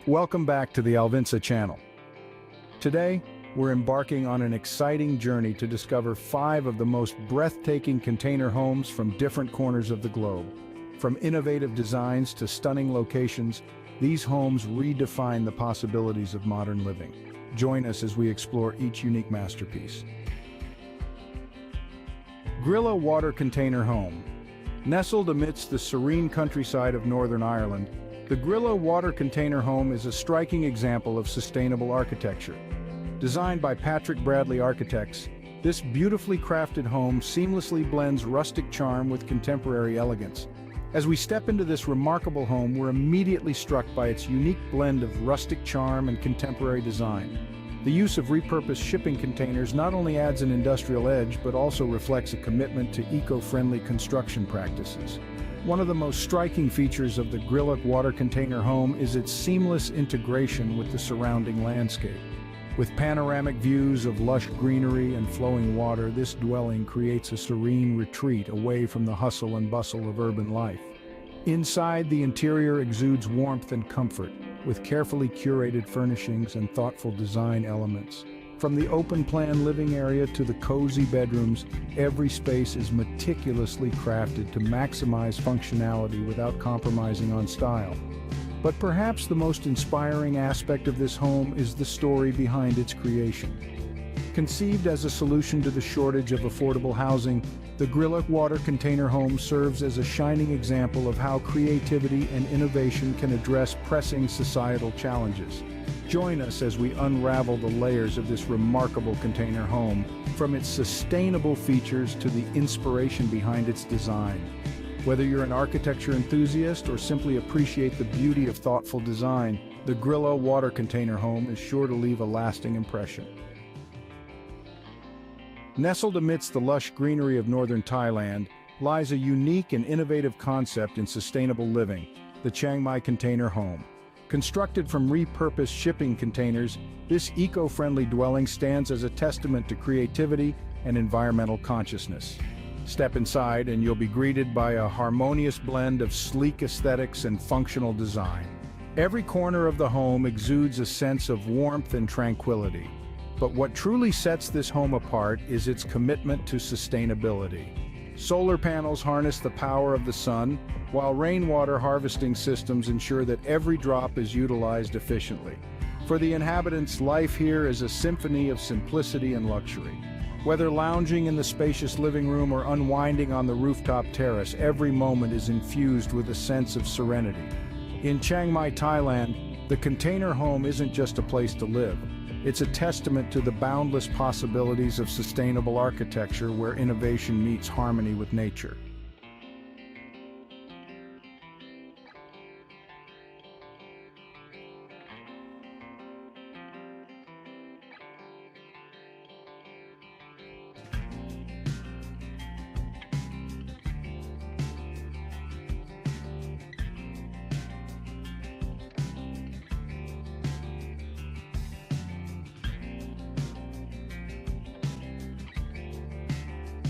Welcome back to the Alvinsa channel. Today, we're embarking on an exciting journey to discover 5 of the most breathtaking container homes from different corners of the globe. From innovative designs to stunning locations, these homes redefine the possibilities of modern living. Join us as we explore each unique masterpiece. Zigloo Water Container Home. Nestled amidst the serene countryside of Northern Ireland, the Zigloo Water Container Home is a striking example of sustainable architecture. Designed by Patrick Bradley Architects, this beautifully crafted home seamlessly blends rustic charm with contemporary elegance. As we step into this remarkable home, we're immediately struck by its unique blend of rustic charm and contemporary design. The use of repurposed shipping containers not only adds an industrial edge, but also reflects a commitment to eco-friendly construction practices. One of the most striking features of the Zigloo Water Container Home is its seamless integration with the surrounding landscape. With panoramic views of lush greenery and flowing water, this dwelling creates a serene retreat away from the hustle and bustle of urban life. Inside, the interior exudes warmth and comfort, with carefully curated furnishings and thoughtful design elements. From the open-plan living area to the cozy bedrooms, every space is meticulously crafted to maximize functionality without compromising on style. But perhaps the most inspiring aspect of this home is the story behind its creation. Conceived as a solution to the shortage of affordable housing, the Zigloo Water Container Home serves as a shining example of how creativity and innovation can address pressing societal challenges. Join us as we unravel the layers of this remarkable container home, from its sustainable features to the inspiration behind its design. Whether you're an architecture enthusiast or simply appreciate the beauty of thoughtful design, the Zigloo Water Container Home is sure to leave a lasting impression. Nestled amidst the lush greenery of northern Thailand lies a unique and innovative concept in sustainable living, the Chiang Mai Container Home. Constructed from repurposed shipping containers, this eco-friendly dwelling stands as a testament to creativity and environmental consciousness. Step inside and you'll be greeted by a harmonious blend of sleek aesthetics and functional design. Every corner of the home exudes a sense of warmth and tranquility. But what truly sets this home apart is its commitment to sustainability. Solar panels harness the power of the sun, while rainwater harvesting systems ensure that every drop is utilized efficiently. For the inhabitants, life here is a symphony of simplicity and luxury. Whether lounging in the spacious living room or unwinding on the rooftop terrace, every moment is infused with a sense of serenity. In Chiang Mai, Thailand, the container home isn't just a place to live. It's a testament to the boundless possibilities of sustainable architecture where innovation meets harmony with nature.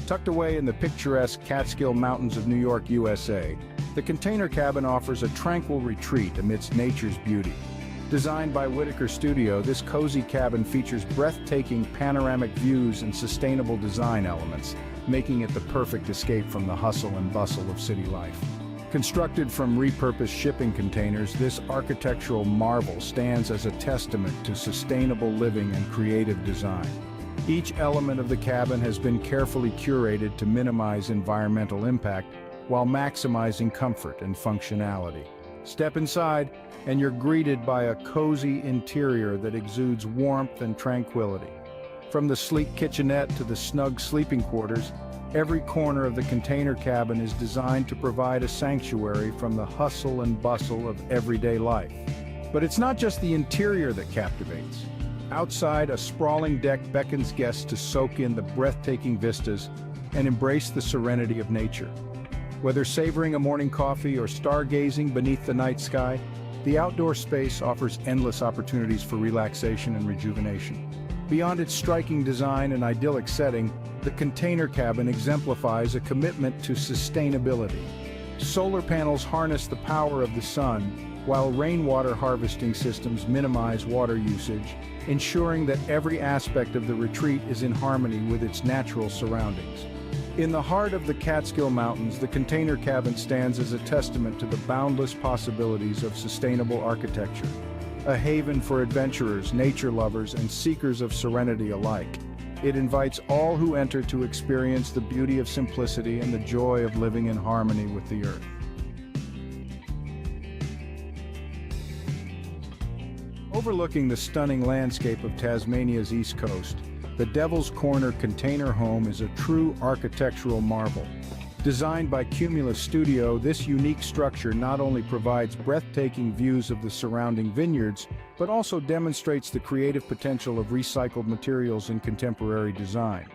Tucked away in the picturesque Catskill Mountains of New York, USA, the container cabin offers a tranquil retreat amidst nature's beauty. Designed by Whitaker Studio, this cozy cabin features breathtaking panoramic views and sustainable design elements, making it the perfect escape from the hustle and bustle of city life. Constructed from repurposed shipping containers, this architectural marvel stands as a testament to sustainable living and creative design. Each element of the cabin has been carefully curated to minimize environmental impact while maximizing comfort and functionality. Step inside, and you're greeted by a cozy interior that exudes warmth and tranquility. From the sleek kitchenette to the snug sleeping quarters, every corner of the container cabin is designed to provide a sanctuary from the hustle and bustle of everyday life. But it's not just the interior that captivates. Outside, a sprawling deck beckons guests to soak in the breathtaking vistas and embrace the serenity of nature. Whether savoring a morning coffee or stargazing beneath the night sky, the outdoor space offers endless opportunities for relaxation and rejuvenation. Beyond its striking design and idyllic setting, the container cabin exemplifies a commitment to sustainability. Solar panels harness the power of the sun, while rainwater harvesting systems minimize water usage, ensuring that every aspect of the retreat is in harmony with its natural surroundings. In the heart of the Catskill Mountains, the container cabin stands as a testament to the boundless possibilities of sustainable architecture, a haven for adventurers, nature lovers, and seekers of serenity alike. It invites all who enter to experience the beauty of simplicity and the joy of living in harmony with the earth. Overlooking the stunning landscape of Tasmania's east coast, the Devil's Corner Container Home is a true architectural marvel. Designed by Cumulus Studio, this unique structure not only provides breathtaking views of the surrounding vineyards, but also demonstrates the creative potential of recycled materials in contemporary design.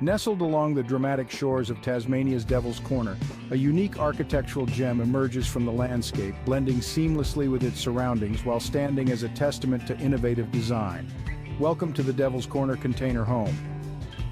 Nestled along the dramatic shores of Tasmania's Devil's Corner, a unique architectural gem emerges from the landscape, blending seamlessly with its surroundings while standing as a testament to innovative design. Welcome to the Devil's Corner Container Home.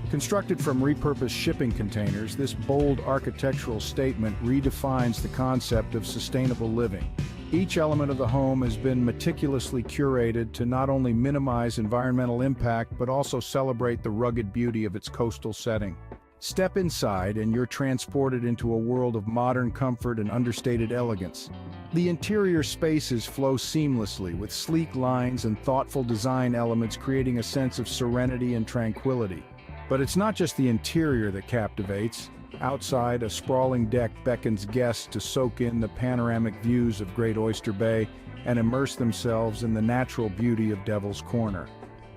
Constructed from repurposed shipping containers, this bold architectural statement redefines the concept of sustainable living. Each element of the home has been meticulously curated to not only minimize environmental impact but also celebrate the rugged beauty of its coastal setting. Step inside and you're transported into a world of modern comfort and understated elegance. The interior spaces flow seamlessly with sleek lines and thoughtful design elements, creating a sense of serenity and tranquility. But it's not just the interior that captivates. Outside, a sprawling deck beckons guests to soak in the panoramic views of Great Oyster Bay and immerse themselves in the natural beauty of Devil's Corner.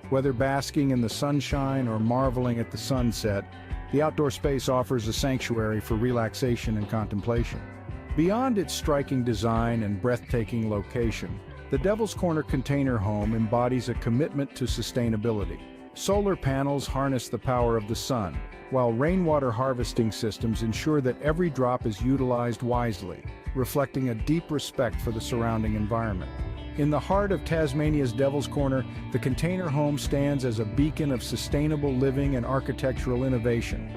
Whether basking in the sunshine or marveling at the sunset, the outdoor space offers a sanctuary for relaxation and contemplation. Beyond its striking design and breathtaking location, the Devil's Corner Container Home embodies a commitment to sustainability. Solar panels harness the power of the sun, while rainwater harvesting systems ensure that every drop is utilized wisely, reflecting a deep respect for the surrounding environment. In the heart of Tasmania's Devil's Corner, the container home stands as a beacon of sustainable living and architectural innovation.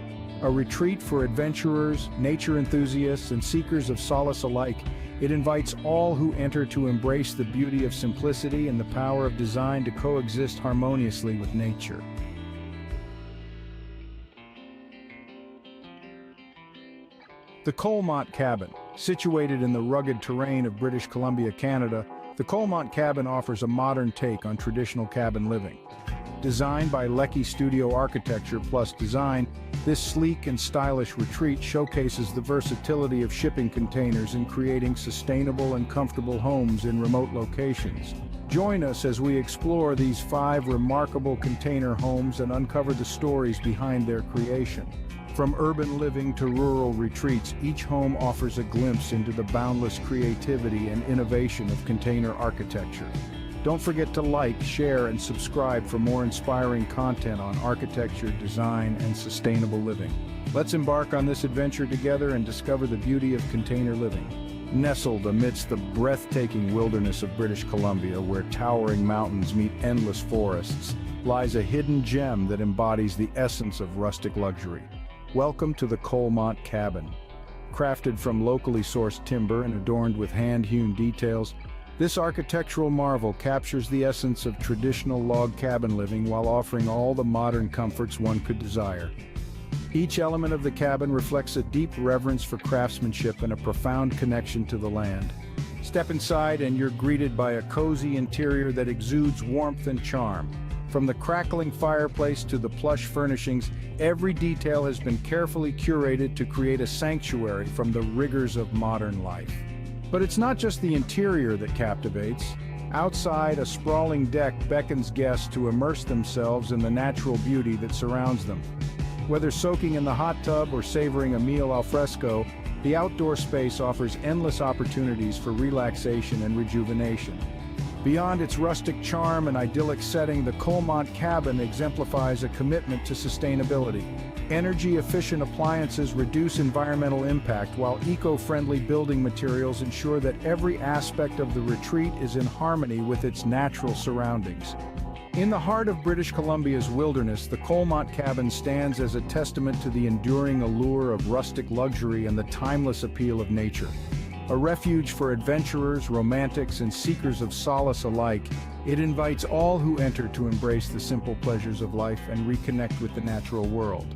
A retreat for adventurers, nature enthusiasts, and seekers of solace alike, it invites all who enter to embrace the beauty of simplicity and the power of design to coexist harmoniously with nature. The Colmont Cabin. Situated in the rugged terrain of British Columbia, Canada, the Colmont Cabin offers a modern take on traditional cabin living. Designed by Lecky Studio Architecture plus Design, this sleek and stylish retreat showcases the versatility of shipping containers in creating sustainable and comfortable homes in remote locations. Join us as we explore these 5 remarkable container homes and uncover the stories behind their creation. From urban living to rural retreats, each home offers a glimpse into the boundless creativity and innovation of container architecture. Don't forget to like, share, and subscribe for more inspiring content on architecture, design, and sustainable living. Let's embark on this adventure together and discover the beauty of container living. Nestled amidst the breathtaking wilderness of British Columbia, where towering mountains meet endless forests, lies a hidden gem that embodies the essence of rustic luxury. Welcome to the Colmont Cabin. Crafted from locally sourced timber and adorned with hand-hewn details, this architectural marvel captures the essence of traditional log cabin living while offering all the modern comforts one could desire. Each element of the cabin reflects a deep reverence for craftsmanship and a profound connection to the land. Step inside and you're greeted by a cozy interior that exudes warmth and charm. From the crackling fireplace to the plush furnishings, every detail has been carefully curated to create a sanctuary from the rigors of modern life. But it's not just the interior that captivates. Outside, a sprawling deck beckons guests to immerse themselves in the natural beauty that surrounds them. Whether soaking in the hot tub or savoring a meal al fresco, the outdoor space offers endless opportunities for relaxation and rejuvenation. Beyond its rustic charm and idyllic setting, the Colmont Cabin exemplifies a commitment to sustainability. Energy-efficient appliances reduce environmental impact, while eco-friendly building materials ensure that every aspect of the retreat is in harmony with its natural surroundings. In the heart of British Columbia's wilderness, the Colmont Cabin stands as a testament to the enduring allure of rustic luxury and the timeless appeal of nature. A refuge for adventurers, romantics, and seekers of solace alike, it invites all who enter to embrace the simple pleasures of life and reconnect with the natural world.